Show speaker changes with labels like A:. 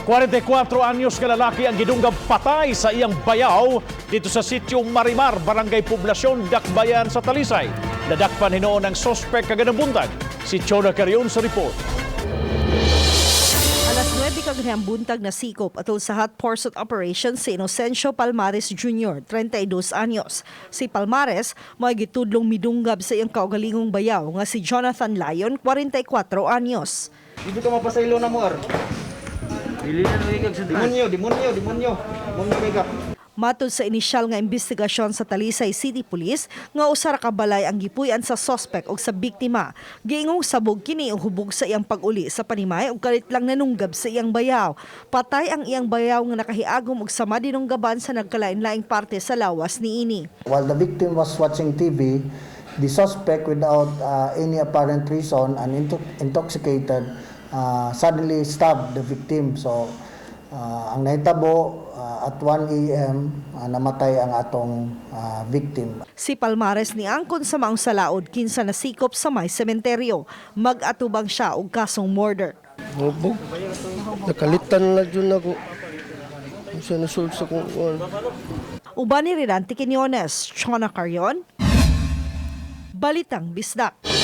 A: 44 anyos ka lalaki ang gidunggab patay sa iyang bayaw dito sa sitio Marimar, Barangay Poblasyon, Dakbayan sa Talisay. Nadakpan hinoon ang sospek kaganang buntag. Si Chona Carion sa report.
B: Alas 9 kaganang buntag na sikop atol sa hot pursuit operation si Inocencio Palmares Jr., 32 anyos. Si Palmares may gitudlong midunggab sa iyang kaugalingong bayaw nga si Jonathan Lyon, 44 anyos.
C: Dito ka mapasaylo na mo, ar. Demonyo kay
B: Matod sa inisyal nga investigasyon sa Talisay City Police, nga usa ra ka balay ang gipuy-an sa suspect o sa biktima. Giingong sabog kini og hubog sa iyang pag-uli sa panimay ug kalit lang nanunggab sa iyang bayaw. Patay ang iyang bayaw nga nakahiagom og sama dinunggaban sa nagkalain-laing parte sa lawas niini.
D: While the victim was watching TV, the suspect without any apparent reason and intoxicated suddenly stabbed the victim. So ang nahitabo at 1 a.m. Namatay ang atong victim.
B: Si Palmares ni angkon sa maong salaod kinsa nasikop sa may sementeryo. Mag-atubang siya og kasong murder.
E: Hubog. Nakalitan na dyan ako. Siya nasulod sa kung
B: Uban ni Rirante Quiñones, Chona Carion, Balitang Bisdak.